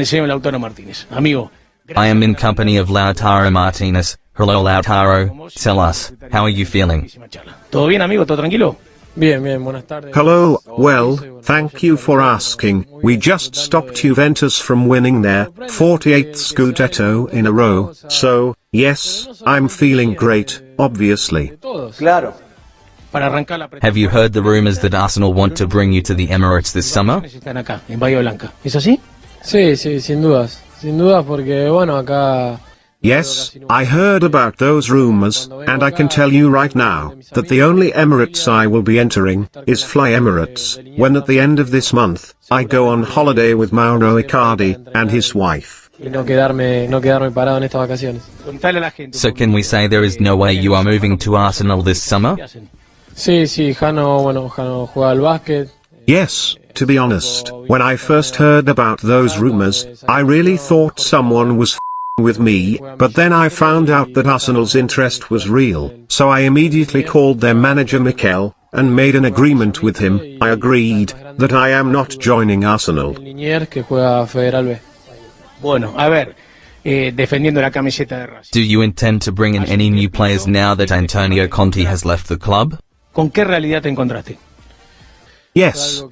el señor Lautaro Martínez. Amigo. I am in company of Lautaro Martinez. Hello Lautaro, tell us, how are you feeling? ¿Todo bien, amigo? ¿Todo tranquilo? Hello, well, thank you for asking. We just stopped Juventus from winning their 48th Scudetto in a row, so, yes, I'm feeling great, obviously. Claro. Have you heard the rumors that Arsenal want to bring you to the Emirates this summer? Están acá, en Bahía Blanca. ¿Es así? Sí, sin dudas. Sin dudas porque, bueno, acá... Yes, I heard about those rumors, and I can tell you right now, that the only Emirates I will be entering, is Fly Emirates, when at the end of this month, I go on holiday with Mauro Icardi, and his wife. No quedarme parado en estas vacaciones. So can we say there is no way you are moving to Arsenal this summer? Sí, Jano juega al básquet. Yes, to be honest, when I first heard about those rumors, I really thought someone was with me, but then I found out that Arsenal's interest was real, so I immediately called their manager Mikel, and made an agreement with him. I agreed that I am not joining Arsenal. Bueno, a ver, defendiendo la camiseta de Racing. Do you intend to bring in any new players now that Antonio Conte has left the club? ¿Con qué realidad te encontraste? Yes,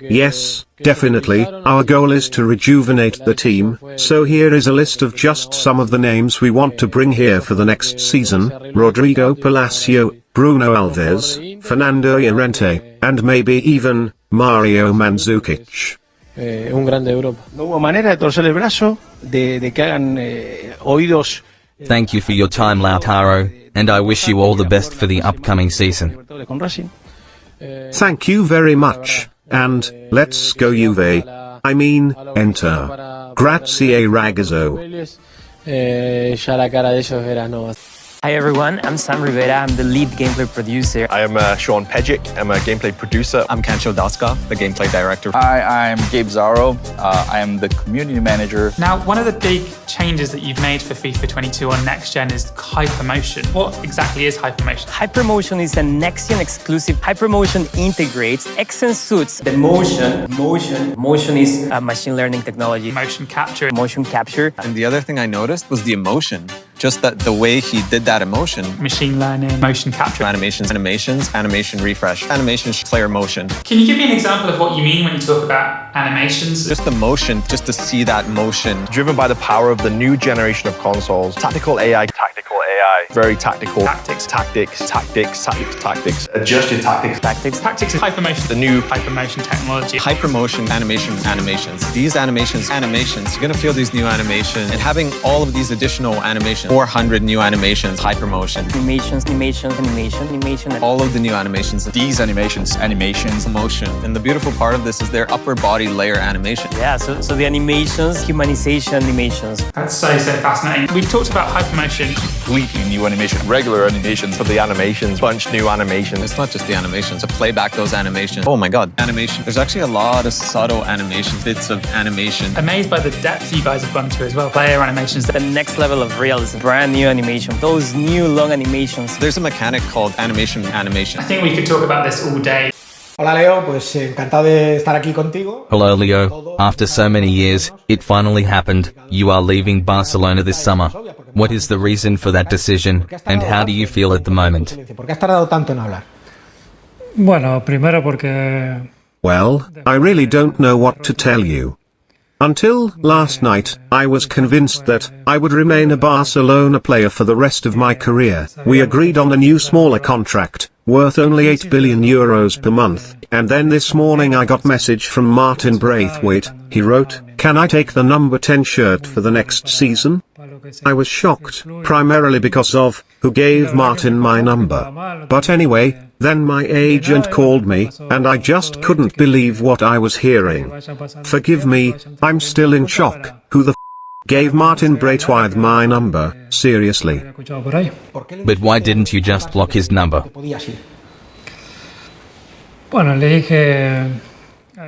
definitely. Our goal is to rejuvenate the team, so here is a list of just some of the names we want to bring here for the next season: Rodrigo Palacio, Bruno Alves, Fernando Llorente, and maybe even Mario Mandzukic. Un grande de Europa. No hubo manera de torcer el brazo, de que hagan oídos. Thank you for your time, Lautaro, and I wish you all the best for the upcoming season. Thank you very much, and let's go Juve. I mean, enter. Grazie ragazzo. Ya la cara de ellos era no. Hi everyone, I'm Sam Rivera. I'm the lead gameplay producer. I am Sean Pejic. I'm a gameplay producer. I'm Kancho Daska, the gameplay director. Hi, I'm Gabe Zaro. I am the community manager. Now, one of the big changes that you've made for FIFA 22 on Next Gen is Hypermotion. What exactly is Hypermotion? Hypermotion is a Next Gen exclusive. Hypermotion integrates Xen suits. The motion is a machine learning technology. Motion capture. And the other thing I noticed was the emotion. Just that the way he did that emotion. Machine learning, motion capture. Animation refresh, animations player motion. Can you give me an example of what you mean when you talk about animations? Just the motion, just to see that motion. Driven by the power of the new generation of consoles. Tactical AI. Very tactical. Tactics. Adjust your tactics. Tactics is Hypermotion. The new Hypermotion technology. Hypermotion animations. These animations, you're gonna feel these new animations. And having all of these additional animations, 400 new animations, Hypermotion. Animation. All of the new animations. These animations. Motion. And the beautiful part of this is their upper body layer animation. Yeah, so the animations, humanization animations. That's so fascinating. We've talked about Hypermotion. Completely new animation, regular animations. for the animations, bunch new animations. It's not just the animations, to play back those animations. Oh my god, animation. There's actually a lot of subtle animation, bits of animation. Amazed by the depth you guys have gone to as well. Player animations. The next level of realism, brand new animation, those new long animations. There's a mechanic called animation. I think we could talk about this all day. Hola Leo, pues encantado de estar aquí contigo. Hello Leo, after so many years, it finally happened. You are leaving Barcelona this summer. What is the reason for that decision, and how do you feel at the moment? ¿Por qué has tardado tanto en hablar? Bueno, primero porque... Well, I really don't know what to tell you. Until last night, I was convinced that I would remain a Barcelona player for the rest of my career. We agreed on a new smaller contract, worth only €8 billion per month, and then this morning I got message from Martin Braithwaite. He wrote, "Can I take the number 10 shirt for the next season?" I was shocked, primarily because of who gave Martin my number. But anyway, then my agent called me, and I just couldn't believe what I was hearing. Forgive me, I'm still in shock. Who the gave Martin Braithwaite my number, seriously? But why didn't you just block his number? Bueno, le dije...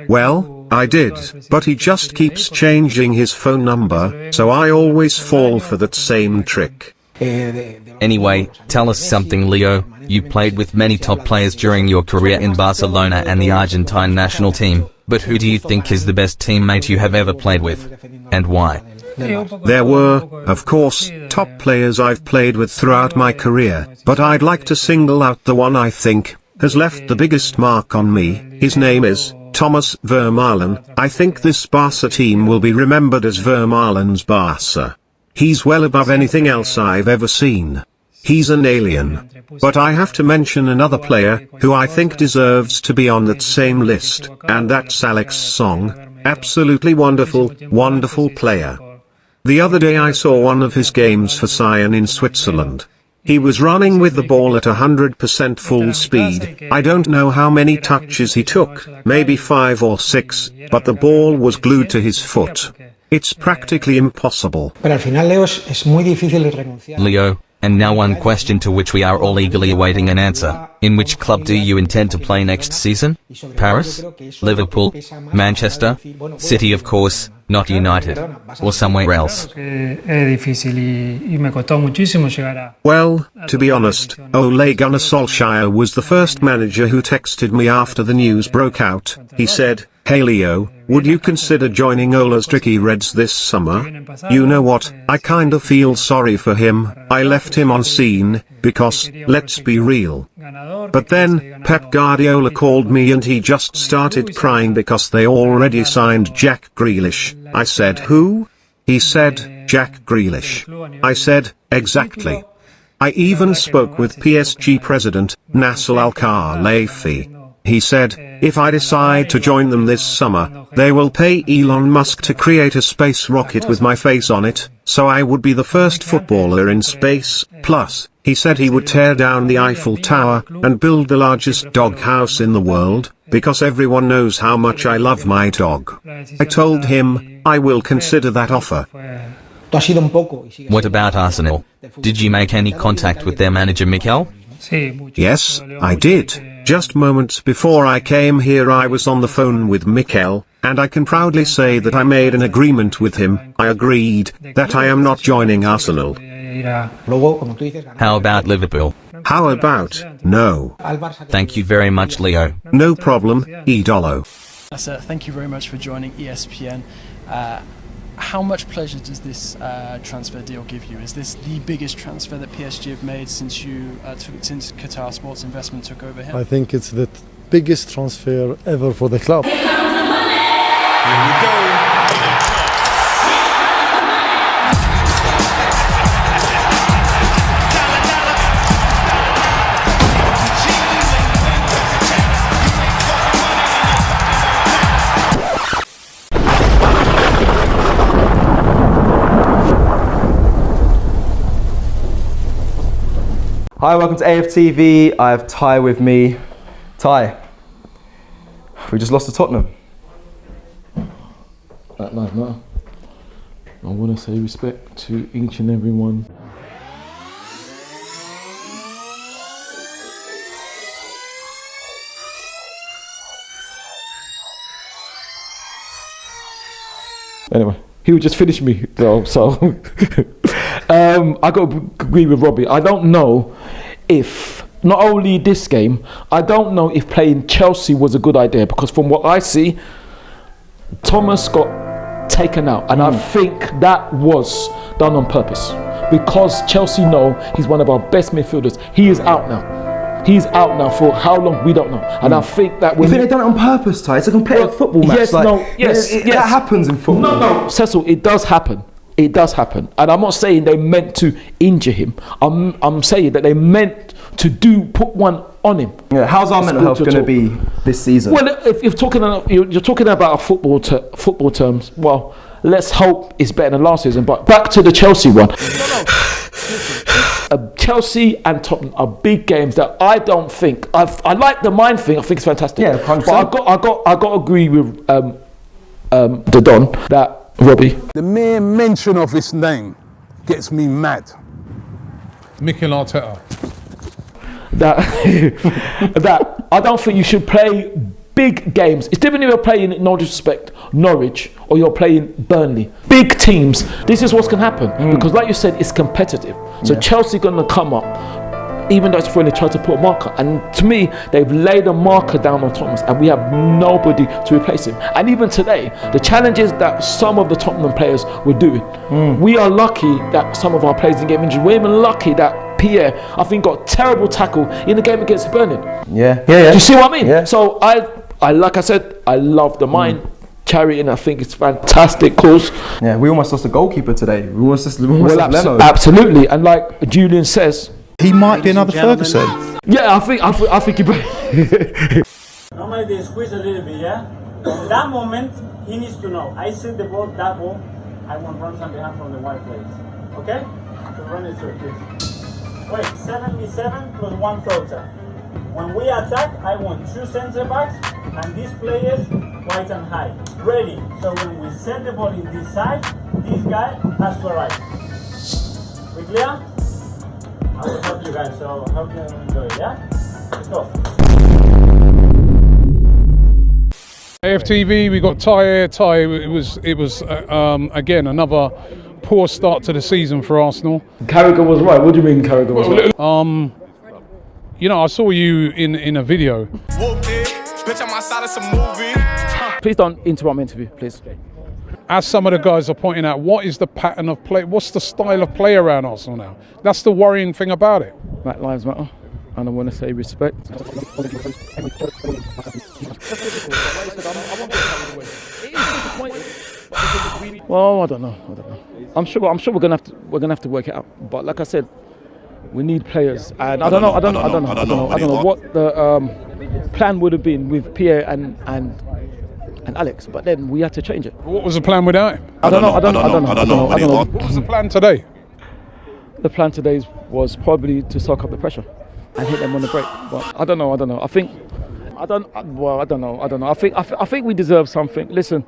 Well, I did, but he just keeps changing his phone number, so I always fall for that same trick. Anyway, tell us something, Leo. You played with many top players during your career in Barcelona and the Argentine national team. But who do you think is the best teammate you have ever played with? And why? There were, of course, top players I've played with throughout my career, but I'd like to single out the one I think has left the biggest mark on me. His name is Thomas Vermaelen. I think this Barca team will be remembered as Vermaelen's Barca. He's well above anything else I've ever seen. He's an alien. But I have to mention another player, who I think deserves to be on that same list, and that's Alex Song. Absolutely wonderful, wonderful player. The other day I saw one of his games for Sion in Switzerland. He was running with the ball at 100% full speed. I don't know how many touches he took, maybe 5 or 6, but the ball was glued to his foot. It's practically impossible. Leo, and now one question to which we are all eagerly awaiting an answer. In which club do you intend to play next season? Paris? Liverpool? Manchester? City, of course, not United. Or somewhere else? Well, to be honest, Ole Gunnar Solskjaer was the first manager who texted me after the news broke out. He said, "Hey Leo, would you consider joining Ola's Tricky Reds this summer?" You know what, I kinda feel sorry for him. I left him on scene, because, let's be real. But then, Pep Guardiola called me and he just started crying because they already signed Jack Grealish. I said, "Who?" He said, "Jack Grealish." I said, "Exactly." I even spoke with PSG president, Nasser Al-Khelaifi. He said, if I decide to join them this summer, they will pay Elon Musk to create a space rocket with my face on it, so I would be the first footballer in space. Plus, he said he would tear down the Eiffel Tower and build the largest dog house in the world, because everyone knows how much I love my dog. I told him, I will consider that offer. What about Arsenal? Did you make any contact with their manager Mikel? Yes, I did. Just moments before I came here I was on the phone with Mikel, and I can proudly say that I made an agreement with him. I agreed that I am not joining Arsenal. How about Liverpool? How about, no. Thank you very much, Leo. No problem, Idolo. Sir, thank you very much for joining ESPN. How much pleasure does this transfer deal give you? Is this the biggest transfer that PSG have made since since Qatar Sports Investment took over here? I think it's the biggest transfer ever for the club. Here comes the money! Here we go! Hi, welcome to aftv. I have Ty with me. Ty, we just lost to Tottenham. That lies matter. I want to say respect to each and every one. Anyway, he would just finish me though, so I got to agree with Robbie. I don't know if, not only this game, I don't know if playing Chelsea was a good idea, because from what I see, Thomas got taken out, and I think that was done on purpose, because Chelsea know he's one of our best midfielders. He is out now. He's out now for how long, we don't know. And I think that when you think they've done it on purpose, Ty? It's a competitive football match. Yes, yes. That happens in football. No, Cecil, it does happen. It does happen. And I'm not saying they meant to injure him. I'm saying that they meant to put one on him. Yeah, how's our mental health going to be this season? Well, if you're talking about football terms, well, let's hope it's better than last season. But back to the Chelsea one. Chelsea and Tottenham are big games that I don't think I like the mind thing. I think it's fantastic. Yeah, 100%. But I got to agree with the Don that Robbie. The mere mention of his name gets me mad. Mikel Arteta. That I don't think you should play big games. It's different if you're playing, no disrespect, Norwich, or you're playing Burnley. Big teams, this is what's going to happen. Because like you said, it's competitive. So Chelsea going to come up even though it's when they try to put a marker. And to me, they've laid a marker down on Thomas, and we have nobody to replace him. And even today, the challenges that some of the Tottenham players were doing, we are lucky that some of our players didn't get injured. We're even lucky that Pierre, I think, got terrible tackle in the game against Burnley. Yeah. Do you see what I mean? Yeah. So I like I said, I love the mind charity, and I think it's fantastic course. Yeah, we almost lost a goalkeeper today. We almost lost Leno. Absolutely, and like Julian says, he might be another Ferguson. Yeah, I think he. Normally they squeeze a little bit, yeah. In that moment, he needs to know. I send the ball, that ball. I want runs on behalf from the white players. Okay? So run it through, please. Wait, 77 plus 1 floater. When we attack, I want 2 centre backs and these players wide and high. Ready. So when we send the ball in this side, this guy has to arrive. We clear? I will help you guys, so hope you enjoy it, yeah? Let's go. aftv, we got Ty here. Ty, it was again another poor start to the season for Arsenal. Carragher was right. What do you mean Carragher was right? You know, I saw you in a video. Please don't interrupt my interview, please. As some of the guys are pointing out, what is the pattern of play? What's the style of play around Arsenal now? That's the worrying thing about it. Black Lives Matter, and I want to say respect. Well, I don't know. I'm sure we're gonna have to work it out. But like I said, we need players, and I don't know what the plan would have been with Pierre and Alex, but then we had to change it. What was the plan without him? I don't know. What was the plan today? The plan today was probably to soak up the pressure and hit them on the break. But I don't know. I think we deserve something. Listen.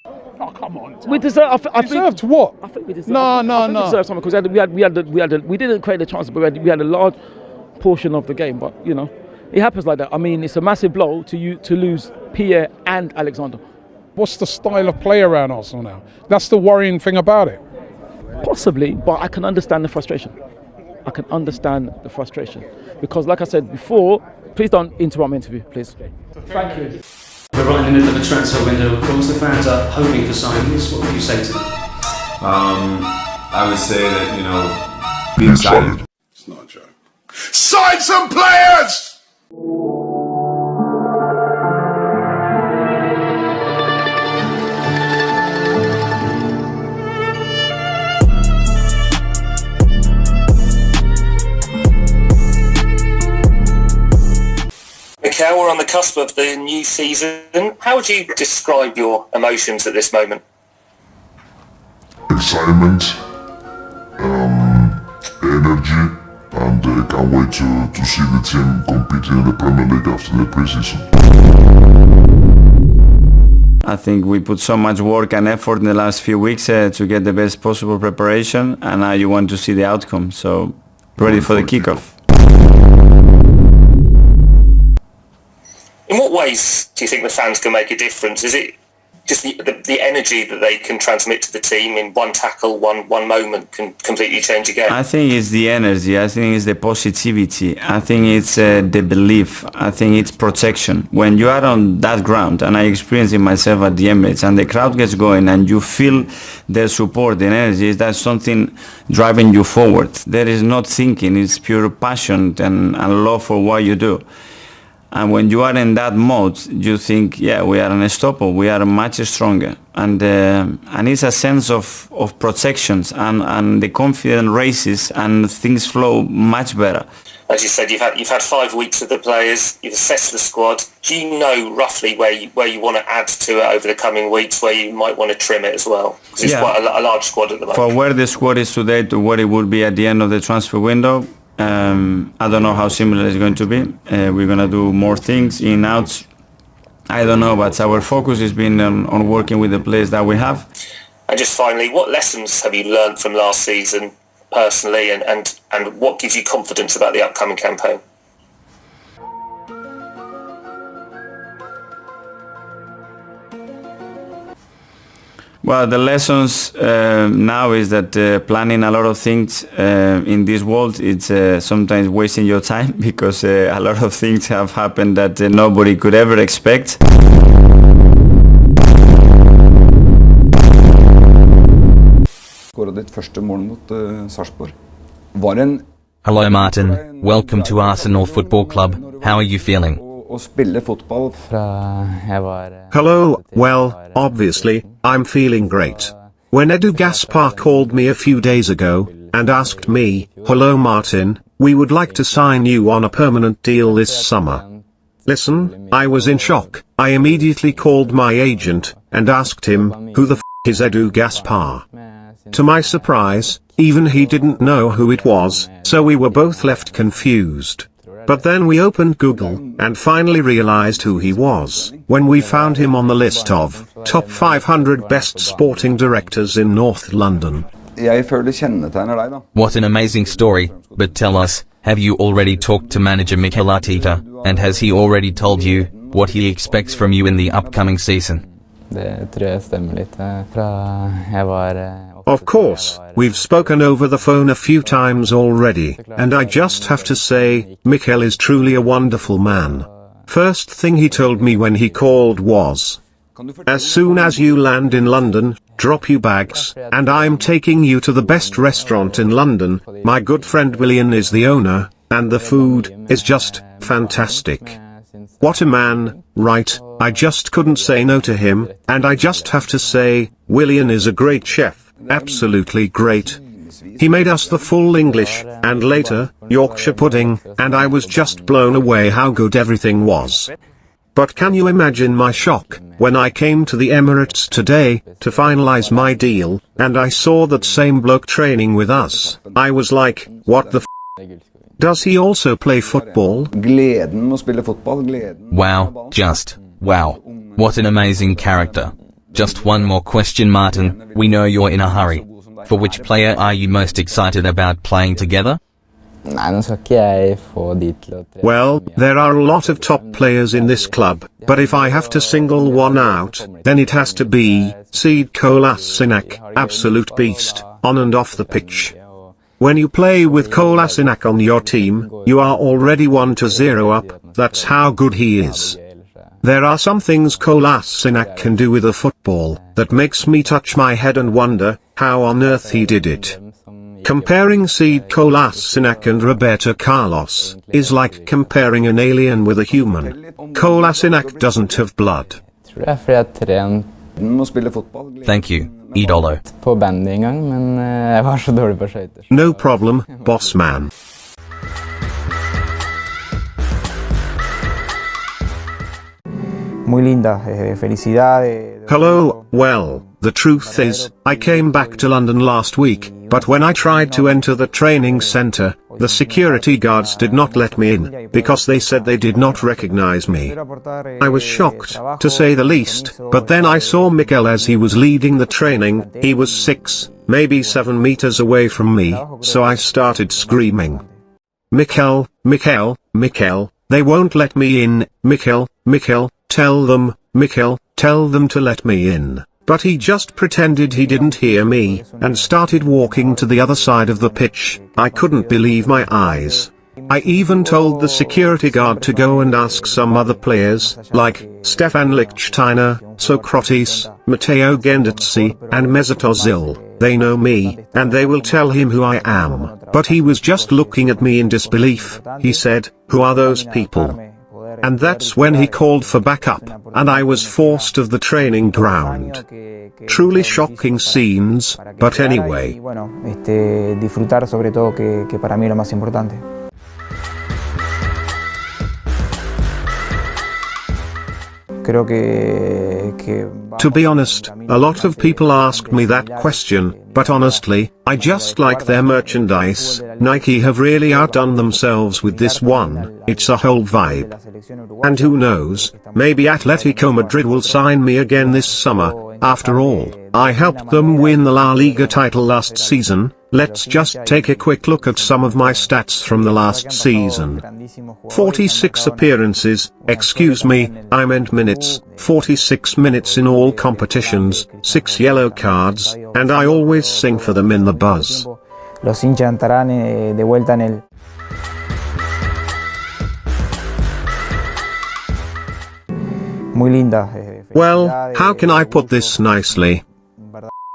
Oh, come on. We deserve. I deserved think, what? I think we deserve. No. We deserve something because we didn't create the chance, but we had a large portion of the game. But you know, it happens like that. I mean, it's a massive blow to you to lose Pierre and Alexander. What's the style of play around Arsenal now? That's the worrying thing about it. Possibly, but I can understand the frustration. Because, like I said before, please don't interrupt my interview, please. Thank you. We're right in the middle of a transfer window. Of course, the fans are hoping for signings. What would you say to them? I would say that, be excited. It's not a joke. Sign some players! Mikel, we're on the cusp of the new season. How would you describe your emotions at this moment? Excitement, energy, and can't wait to see the team competing in the Premier League after the pre-season. I think we put so much work and effort in the last few weeks to get the best possible preparation, and now you want to see the outcome, so ready for the kickoff. In what ways do you think the fans can make a difference? Is it just the energy that they can transmit to the team in one tackle, one moment can completely change a game? I think it's the energy, I think it's the positivity, I think it's the belief, I think it's protection. When you are on that ground, and I experienced it myself at the Emirates, and the crowd gets going and you feel their support, their energy, that's something driving you forward. There is not thinking, it's pure passion and love for what you do. And when you are in that mode, you think, yeah, we are unstoppable, we are much stronger. And it's a sense of protections and the confidence raises and things flow much better. As you said, you've had 5 weeks with the players, you've assessed the squad. Do you know roughly where you want to add to it over the coming weeks, where you might want to trim it as well? Because it's quite a large squad at the moment. For where the squad is today to where it will be at the end of the transfer window, I don't know how similar it's going to be. We're going to do more things, in, outs. I don't know, but our focus has been on working with the players that we have. And just finally, what lessons have you learned from last season personally, and what gives you confidence about the upcoming campaign? Well, the lessons now is that planning a lot of things in this world, it's sometimes wasting your time because a lot of things have happened that nobody could ever expect. Hello Martin, welcome to Arsenal Football Club. How are you feeling? Hello, well, obviously, I'm feeling great. When Edu Gaspar called me a few days ago, and asked me, "Hello Martin, we would like to sign you on a permanent deal this summer." Listen, I was in shock. I immediately called my agent, and asked him, "Who the f*** is Edu Gaspar?" To my surprise, even he didn't know who it was, so we were both left confused. But then we opened Google, and finally realized who he was, when we found him on the list of top 500 best sporting directors in North London. What an amazing story, but tell us, have you already talked to manager Mikel Arteta, and has he already told you what he expects from you in the upcoming season? Of course, we've spoken over the phone a few times already, and I just have to say, Mikel is truly a wonderful man. First thing he told me when he called was, "As soon as you land in London, drop your bags, and I'm taking you to the best restaurant in London. My good friend Willian is the owner, and the food is just fantastic." What a man, right? I just couldn't say no to him, and I just have to say, Willian is a great chef, absolutely great. He made us the full English, and later, Yorkshire pudding, and I was just blown away how good everything was. But can you imagine my shock, when I came to the Emirates today, to finalize my deal, and I saw that same bloke training with us. I was like, what the f***? Does he also play football? Wow, just, wow. What an amazing character. Just one more question Martin, we know you're in a hurry. For which player are you most excited about playing together? Well, there are a lot of top players in this club, but if I have to single one out, then it has to be Sead Kolasinac, absolute beast, on and off the pitch. When you play with Kolasinac on your team, you are already 1-0 up, that's how good he is. There are some things Kolasinac can do with a football, that makes me touch my head and wonder, how on earth he did it. Comparing Sead Kolasinac and Roberto Carlos, is like comparing an alien with a human. Kolasinac doesn't have blood. Thank you, Idolo. No problem, boss man. Hello, well, the truth is, I came back to London last week, but when I tried to enter the training center, the security guards did not let me in, because they said they did not recognize me. I was shocked, to say the least, but then I saw Mikel as he was leading the training. He was 6, maybe 7 meters away from me, so I started screaming. "Mikel, Mikel, Mikel, they won't let me in, Mikel, Mikel, tell them, Mikel, tell them to let me in." But he just pretended he didn't hear me, and started walking to the other side of the pitch. I couldn't believe my eyes. I even told the security guard to go and ask some other players, like Stefan Lichtsteiner, Socrates, Matteo Gendazzi, and Mesut Ozil. They know me, and they will tell him who I am. But he was just looking at me in disbelief. He said, "Who are those people?" And that's when he called for backup, and I was forced of the training ground. Truly shocking scenes, but anyway. To be honest, a lot of people ask me that question, but honestly, I just like their merchandise. Nike have really outdone themselves with this one, it's a whole vibe. And who knows, maybe Atletico Madrid will sign me again this summer. After all, I helped them win the La Liga title last season, Let's just take a quick look at some of my stats from the last season. 46 appearances, excuse me, I meant minutes, 46 minutes in all competitions, 6 yellow cards, and I always sing for them in the buzz. Los hinchas estarán de vuelta en el... Muy linda. Well, how can I put this nicely?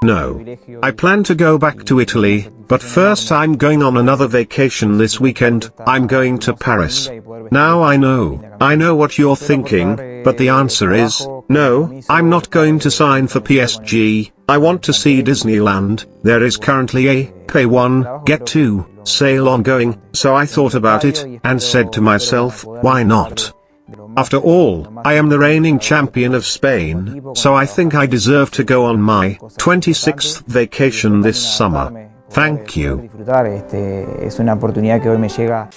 No. I plan to go back to Italy, but first I'm going on another vacation this weekend. I'm going to Paris. Now I know what you're thinking, but the answer is, no, I'm not going to sign for PSG. I want to see Disneyland. There is currently a pay 1, get 2 sale ongoing, so I thought about it, and said to myself, why not? After all, I am the reigning champion of Spain, so I think I deserve to go on my 26th vacation this summer. Thank you. Es una oportunidad que hoy me llega.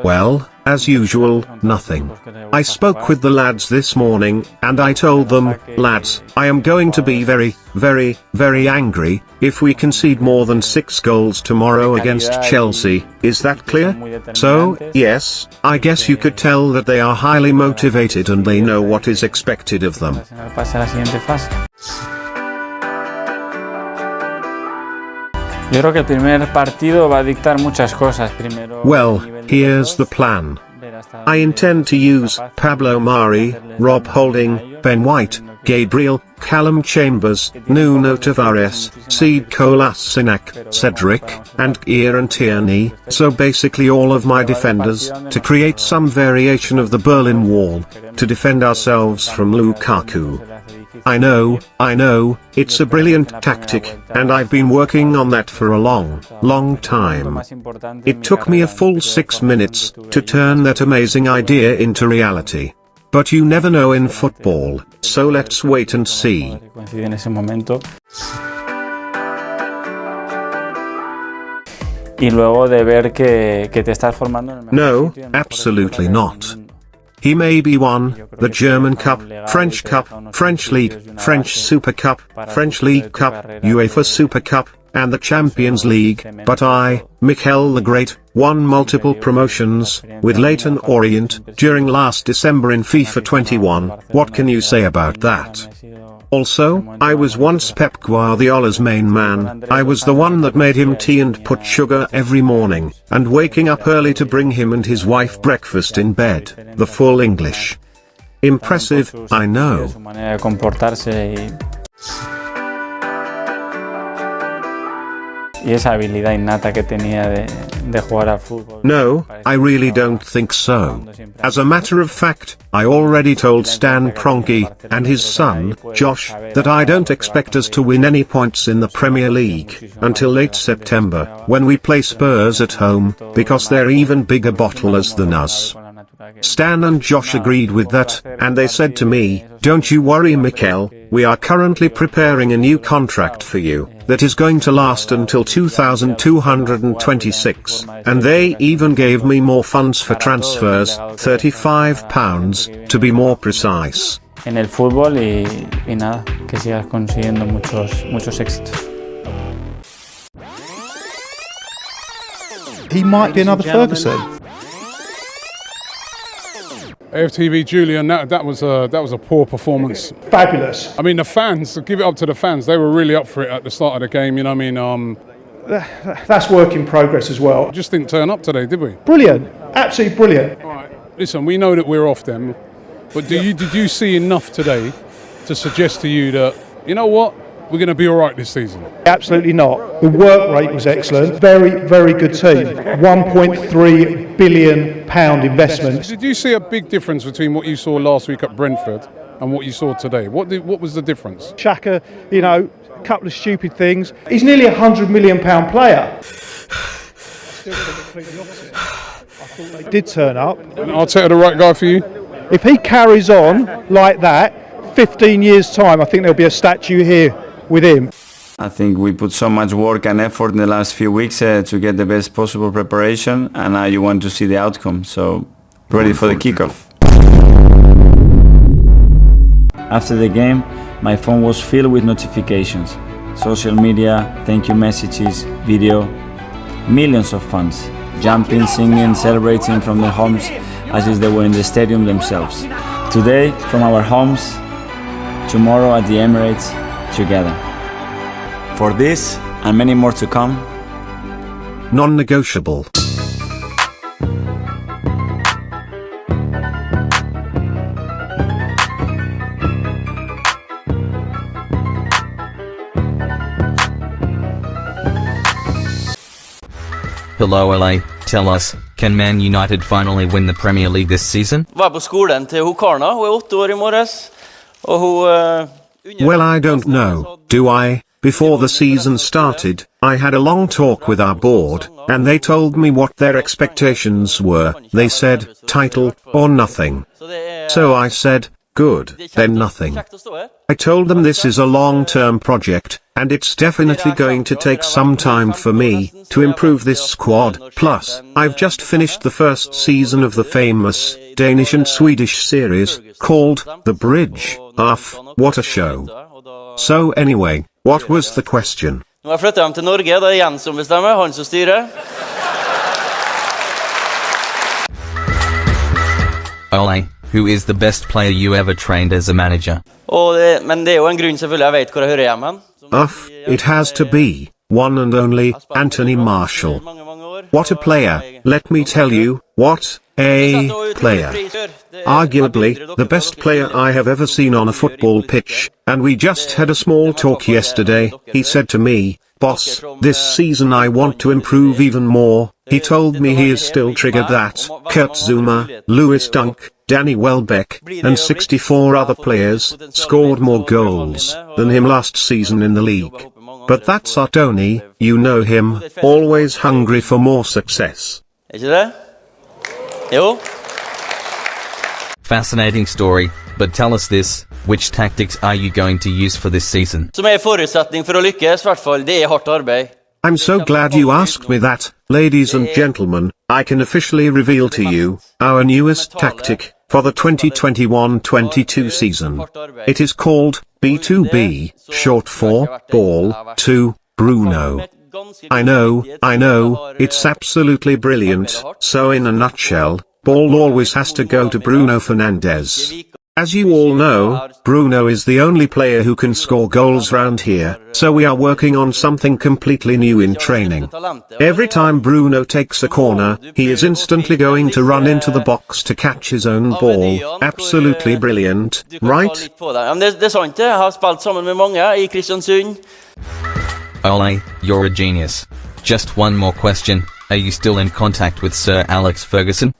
Well, as usual, nothing. I spoke with the lads this morning, and I told them, lads, I am going to be very, very, very angry if we concede more than 6 goals tomorrow against Chelsea. Is that clear? So, yes, I guess you could tell that they are highly motivated and they know what is expected of them. Yo creo que el primer partido va a dictar muchas cosas. Well, here's the plan. I intend to use Pablo Mari, Rob Holding, Ben White, Gabriel, Callum Chambers, Nuno Tavares, Seed Kolasinac, Cedric, and Kieran Tierney, so basically all of my defenders, to create some variation of the Berlin Wall, to defend ourselves from Lukaku. I know, it's a brilliant tactic, and I've been working on that for a long time. It took me a full 6 minutes to turn that amazing idea into reality. But you never know in football, so let's wait and see. No, absolutely not. He may be won the German Cup, French Cup, French League, French Super Cup, French League Cup, UEFA Super Cup, and the Champions League, but I, Mikel the Great, won multiple promotions with Leyton Orient during last December in FIFA 21. What can you say about that? Also, I was once Pep Guardiola's main man. I was the one that made him tea and put sugar every morning, and waking up early to bring him and his wife breakfast in bed, the full English. Impressive, I know. No, I really don't think so. As a matter of fact, I already told Stan Kroenke and his son, Josh, that I don't expect us to win any points in the Premier League until late September, when we play Spurs at home, because they're even bigger bottlers than us. Stan and Josh agreed with that, and they said to me, "Don't you worry, Mikel, we are currently preparing a new contract for you, that is going to last until 2226, and they even gave me more funds for transfers, £35, to be more precise." En el fútbol y nada, que sigas consiguiendo muchos éxitos. He might be another Ferguson. aftv Julian, that was a poor performance. Fabulous. I mean, the fans, give it up to the fans, they were really up for it at the start of the game, you know what I mean? That's work in progress as well. Just didn't turn up today, did we? Brilliant, absolutely brilliant. All right, listen, we know that we're off them, but did you see enough today to suggest to you that, you know what, we're going to be all right this season? Absolutely not. The work rate was excellent. Very, very good team. £1.3 billion investment. Did you see a big difference between what you saw last week at Brentford and what you saw today? What was the difference? Xhaka, you know, a couple of stupid things. He's nearly a £100 million player. They did turn up. And Arteta the right guy for you? If he carries on like that, 15 years' time, I think there'll be a statue here with him. I think we put so much work and effort in the last few weeks to get the best possible preparation, and now you want to see the outcome, so ready for the kickoff. After the game, my phone was filled with notifications, social media, thank you messages, video, millions of fans, jumping, singing, celebrating from their homes as if they were in the stadium themselves. Today, from our homes, tomorrow at the Emirates, together. For this, and many more to come, non-negotiable. Hello LA, tell us, can Man United finally win the Premier League this season? Var på skolan till hon Karna, hon är 8 år i morges. Och hon... Well, I don't know, do I? Before the season started, I had a long talk with our board, and they told me what their expectations were. They said, title, or nothing. So I said, good, then nothing. I told them this is a long-term project, and it's definitely going to take some time for me to improve this squad. Plus, I've just finished the first season of the famous Danish and Swedish series called The Bridge. What a show. So anyway, what was the question? Nu har jag flyttat hem till Norge, det är Jens som bestämmer, han som styrer. Ole, who is the best player you ever trained as a manager? Men det är ju en grund selvfølgelig, jag vet hvor jag hører hjemme. It has to be, one and only, Anthony Marshall. What a player, let me tell you, what a player. Arguably, the best player I have ever seen on a football pitch, and we just had a small talk yesterday. He said to me, boss, this season I want to improve even more. He told me he is still triggered that Kurt Zouma, Lewis Dunk, Danny Welbeck, and 64 other players scored more goals than him last season in the league. But that's Tony, you know him, always hungry for more success. Fascinating story, but tell us this, which tactics are you going to use for this season? Som är förutsättning för att lyckas, i hvert fall, det är hårt arbete. I'm so glad you asked me that, ladies and gentlemen. I can officially reveal to you our newest tactic for the 2021-22 season. It is called B2B, short for Ball to Bruno. I know, it's absolutely brilliant. So in a nutshell, ball always has to go to Bruno Fernandes. As you all know, Bruno is the only player who can score goals round here, so we are working on something completely new in training. Every time Bruno takes a corner, he is instantly going to run into the box to catch his own ball. Absolutely brilliant, right? Det är sant, jag har spelat sammen med många i Kristiansund. Ole, you're a genius. Just one more question, are you still in contact with Sir Alex Ferguson?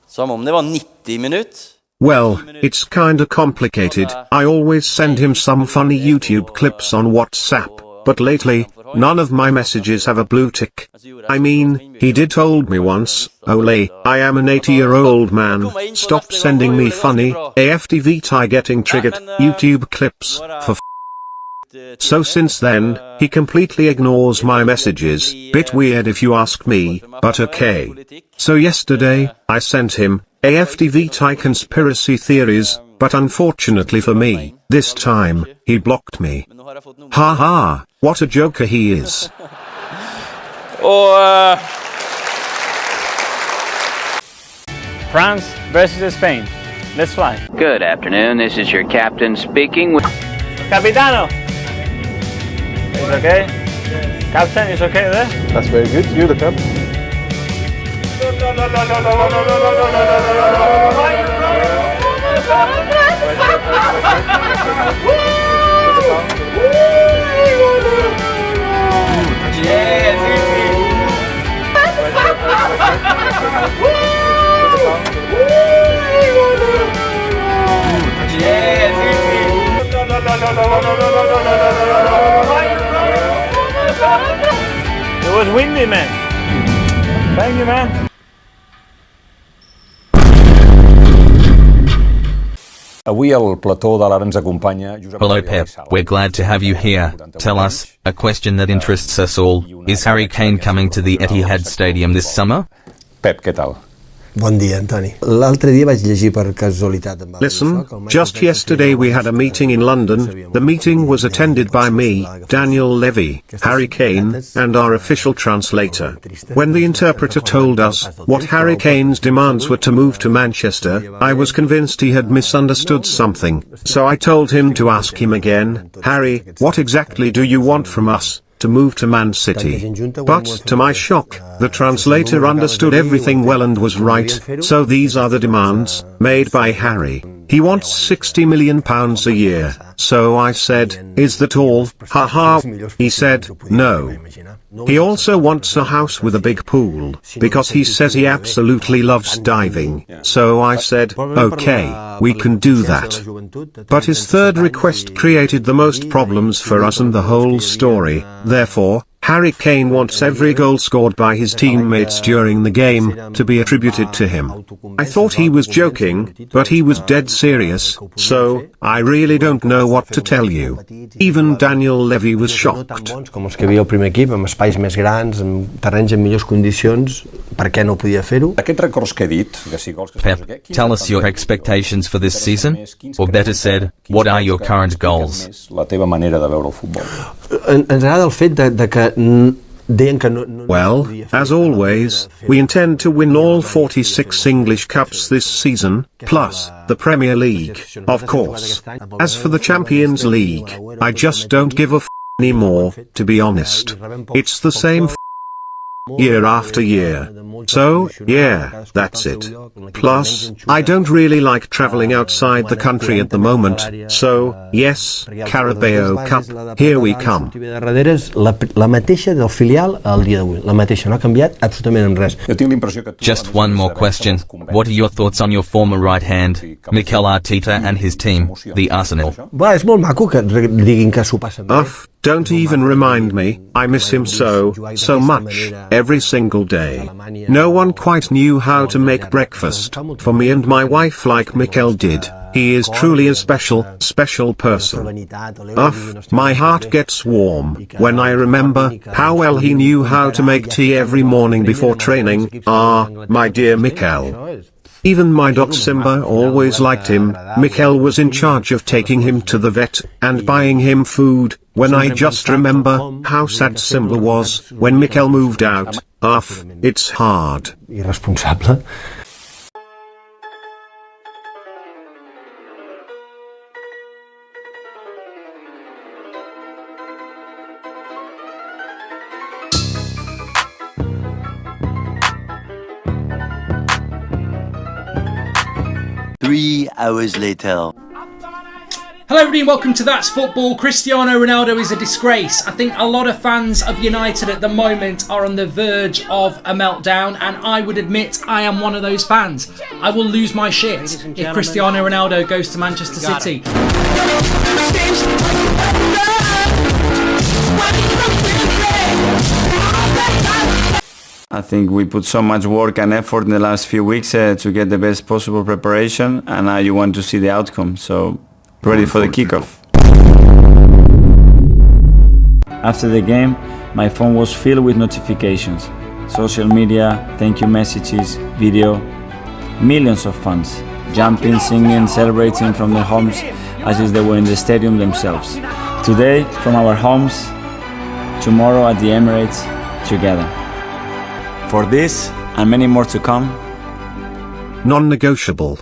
Som om det var 90 minuter. Well, it's kinda complicated. I always send him some funny YouTube clips on WhatsApp, but lately, none of my messages have a blue tick. I mean, he did told me once, Ole, I am an 80-year-old man, stop sending me funny, aftv tie getting triggered, YouTube clips, for So since then, he completely ignores my messages, bit weird if you ask me, but okay. So yesterday, I sent him aftv tie conspiracy theories, but unfortunately for me, this time, he blocked me. Haha, what a joker he is. France versus Spain. Let's fly. Good afternoon, this is your captain speaking. Capitano! It's okay? Captain, it's okay there? That's very good. You're the captain. It was windy, man. Thank you, man. Hello Pep, we're glad to have you here. Tell us, a question that interests us all, is Harry Kane coming to the Etihad Stadium this summer? Pep, ¿qué tal? Bon dia, Antoni. L'altre dia vaig llegir per casualitat. Listen, just yesterday we had a meeting in London. The meeting was attended by me, Daniel Levy, Harry Kane, and our official translator. When the interpreter told us what Harry Kane's demands were to move to Manchester, I was convinced he had misunderstood something, so I told him to ask him again, Harry, what exactly do you want from us? To move to Man City. But, to my shock, the translator understood everything well and was right, so these are the demands, made by Harry. He wants £60 million a year, so I said, is that all? Haha. He said, no. He also wants a house with a big pool, because he says he absolutely loves diving, so I said, okay, we can do that. But his third request created the most problems for us and the whole story. Therefore, Harry Kane wants every goal scored by his teammates during the game to be attributed to him. I thought he was joking, but he was dead serious, so I really don't know what to tell you. Even Daniel Levy was shocked. Com els que havia al primer equip, amb espais més grans, amb terrenys en millors condicions, per què no podia fer-ho? Aquests records que he dit, que si gols... Pep, tell us your expectations for this season, or better said, what are your current goals? La teva manera de veure el futbol. Ens agrada el fet de que well, as always, we intend to win all 46 English Cups this season, plus the Premier League, of course. As for the Champions League, I just don't give a anymore, to be honest. It's the same year after year. So, yeah, that's it. Plus, I don't really like traveling outside the country at the moment, so, yes, Carabao Cup, here we come. La mateixa del filial al dia d'avui. La mateixa, no ha canviat absolutament en res. Just one more question. What are your thoughts on your former right hand, Mikel Arteta, and his team, the Arsenal? És molt maco que diguin que s'ho passen bé. Don't even remind me, I miss him so much, every single day. No one quite knew how to make breakfast for me and my wife like Mikel did. He is truly a special person. My heart gets warm when I remember how well he knew how to make tea every morning before training. My dear Mikel. Even my dog Simba always liked him. Mikel was in charge of taking him to the vet and buying him food. When I just remember how sad Simba was when Mikel moved out. It's hard. Irresponsable. Three hours later. Hello everybody and welcome to That's Football. Cristiano Ronaldo is a disgrace. I think a lot of fans of United at the moment are on the verge of a meltdown, and I would admit I am one of those fans. I will lose my shit if Cristiano Ronaldo goes to Manchester City. I think we put so much work and effort in the last few weeks to get the best possible preparation, and now you want to see the outcome, so ready for the kickoff. After the game, my phone was filled with notifications, social media, thank you messages, video, millions of fans, jumping, singing, celebrating from their homes as if they were in the stadium themselves. Today, from our homes, tomorrow at the Emirates, together. For this, and many more to come, non-negotiable.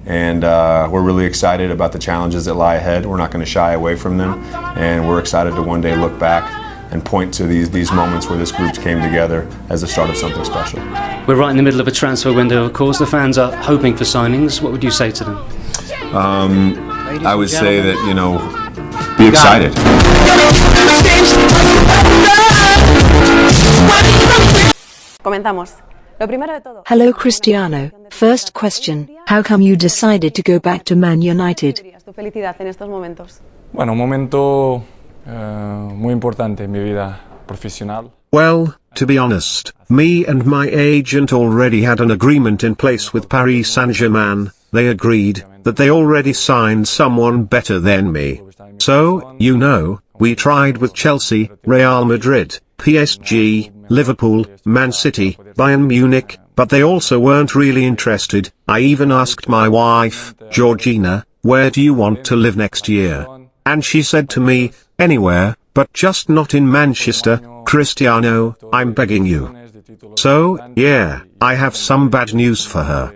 And we're really excited about the challenges that lie ahead. We're not going to shy away from them, and we're excited to one day look back and point to these moments where this group came together as the start of something special. We're right in the middle of a transfer window, of course. The fans are hoping for signings. What would you say to them? I would say that, be excited. Comenzamos. Lo primero de todo. Hello Cristiano. First question, how come you decided to go back to Man United? Tu felicidad en estos momentos. Bueno, un momento muy importante en mi vida profesional. Well, to be honest, me and my agent already had an agreement in place with Paris Saint-Germain. they agreed that they already signed someone better than me. So, you know, we tried with Chelsea, Real Madrid, PSG, Liverpool, Man City, Bayern Munich, but they also weren't really interested. I even asked my wife, Georgina, where do you want to live next year? And she said to me, anywhere, but just not in Manchester. Cristiano, I'm begging you. So, yeah, I have some bad news for her.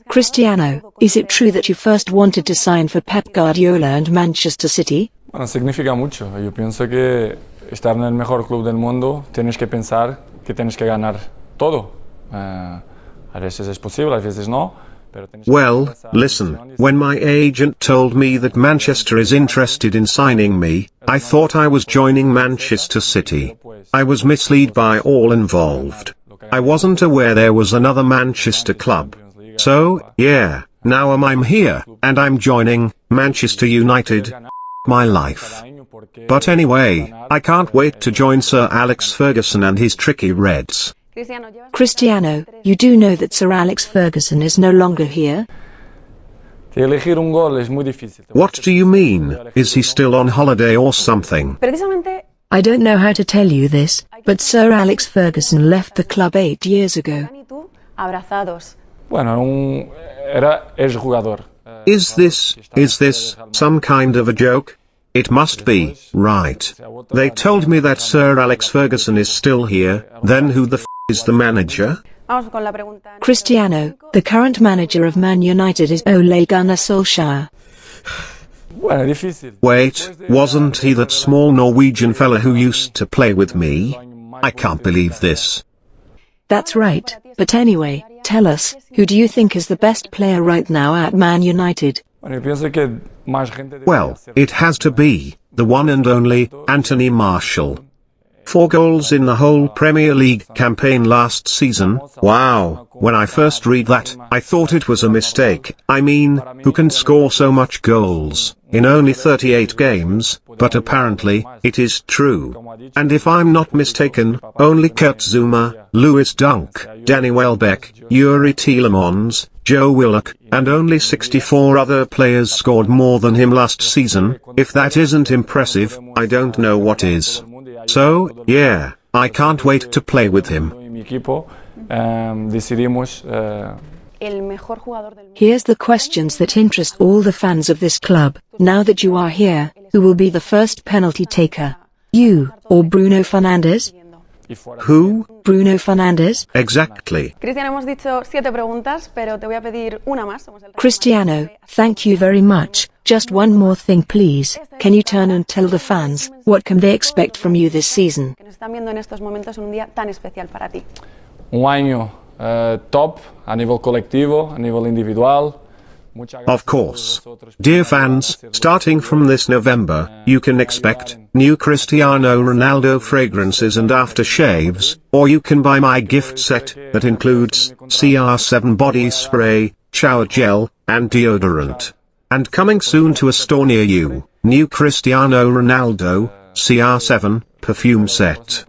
Cristiano, is it true that you first wanted to sign for Pep Guardiola and Manchester City? Bueno, significa mucho. Yo pienso que estar en el mejor club del mundo, tienes que pensar que tienes que ganar todo. A veces es posible, a veces no. Well, listen, when my agent told me that Manchester is interested in signing me, I thought I was joining Manchester City. I was misled by all involved. I wasn't aware there was another Manchester club. So, yeah, now I'm here, and I'm joining Manchester United. My life. But anyway, I can't wait to join Sir Alex Ferguson and his tricky Reds. Cristiano, you do know that Sir Alex Ferguson is no longer here? What do you mean? Is he still on holiday or something? I don't know how to tell you this, but Sir Alex Ferguson left the club 8 years ago. Bueno, era ex-jugador. Is this some kind of a joke? It must be, right. They told me that Sir Alex Ferguson is still here, then who the is the manager? Cristiano, the current manager of Man United is Ole Gunnar Solskjaer. Wait, wasn't he that small Norwegian fella who used to play with me? I can't believe this. That's right, but anyway, tell us, who do you think is the best player right now at Man United? Well, it has to be the one and only Anthony Martial. 4 goals in the whole Premier League campaign last season. Wow, when I first read that, I thought it was a mistake. I mean, who can score so much goals in only 38 games? But apparently, it is true. And if I'm not mistaken, only Kurt Zuma, Lewis Dunk, Danny Welbeck, Yuri Tielemans, Joe Willock, and only 64 other players scored more than him last season. If that isn't impressive, I don't know what is. So, yeah, I can't wait to play with him. Here's the questions that interest all the fans of this club. Now that you are here, who will be the first penalty taker? You, or Bruno Fernandes? Who? Bruno Fernandes? Exactly. Cristiano, thank you very much. Just one more thing please, can you turn and tell the fans, what can they expect from you this season? Un año top, a nivel colectivo, a nivel individual. Of course. Dear fans, starting from this November, you can expect new Cristiano Ronaldo fragrances and aftershaves, or you can buy my gift set that includes CR7 body spray, shower gel, and deodorant. And coming soon to a store near you, new Cristiano Ronaldo, CR7, perfume set.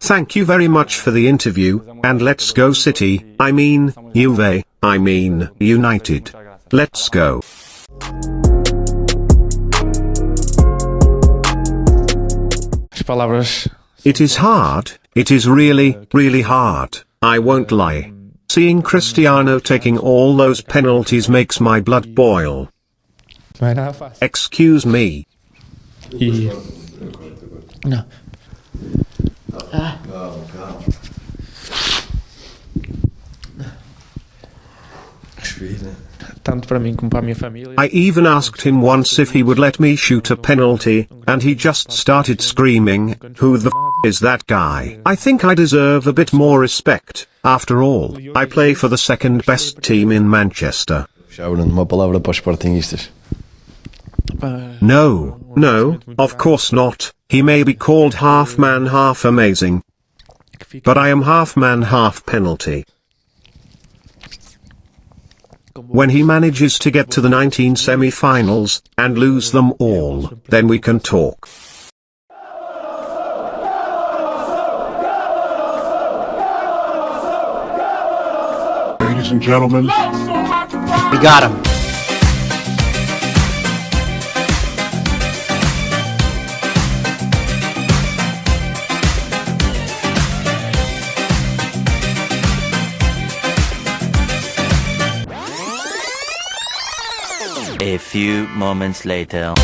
Thank you very much for the interview, and let's go City, I mean, Juve, I mean, United. Let's go. It is hard, it is really hard, I won't lie. Seeing Cristiano taking all those penalties makes my blood boil. Excuse me. No. Tanto para mim como para a minha família. I even asked him once if he would let me shoot a penalty, and he just started screaming, who the is that guy? I think I deserve a bit more respect. After all, I play for the second best team in Manchester. Uma palavra para os sportingistas. No, of course not. He may be called half man, half amazing. But I am half man, half penalty. When he manages to get to the 19 semi-finals, and lose them all, then we can talk. ladies and gentlemen. We got him. A few moments later.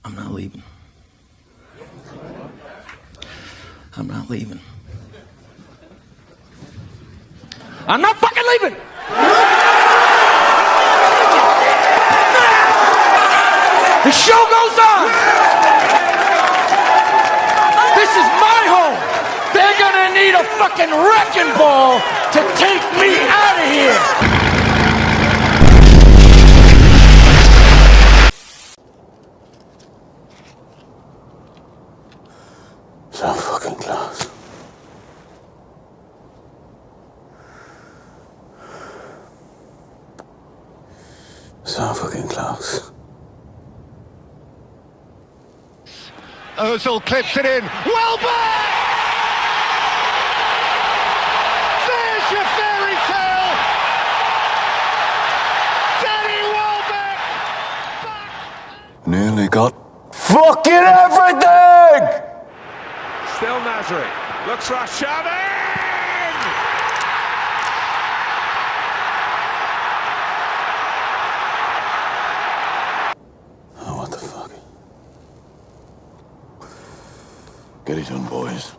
I'm not leaving. I'm not leaving. I'm not fucking leaving! The show goes on! This is my home! They're gonna need a fucking wrecking ball to take me out of here! So fucking close. So fucking close. Ozil clips it in. Welbeck! There's your fairy tale! Danny Welbeck! Nearly got Fucking everything! Still Nasri. Looks Rashamin! Oh, what the fuck? Get it done, boys.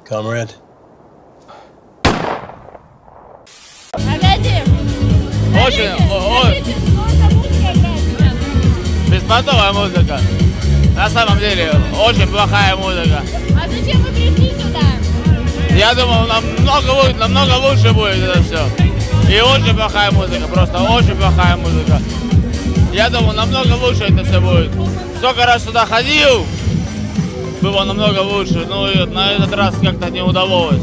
Comrade. Очень беспонтовая музыка. На самом деле, очень плохая музыка. А зачем вы пришли сюда? Я думал, намного лучше будет это все. И очень плохая музыка, просто очень плохая музыка. Я думал, намного лучше это все будет. Сколько раз сюда ходил, было намного лучше. Но на этот раз как-то не удалось.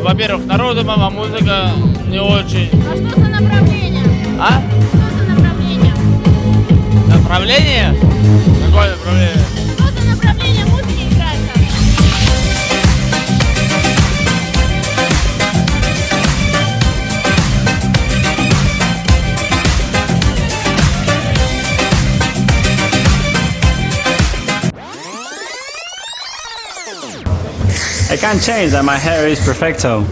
Во-первых, народу мало, музыка не очень. А что за направление? А? Что за направление? Направление? Какое направление? Что за направление музыки играется? I can't change that my hair is perfecto.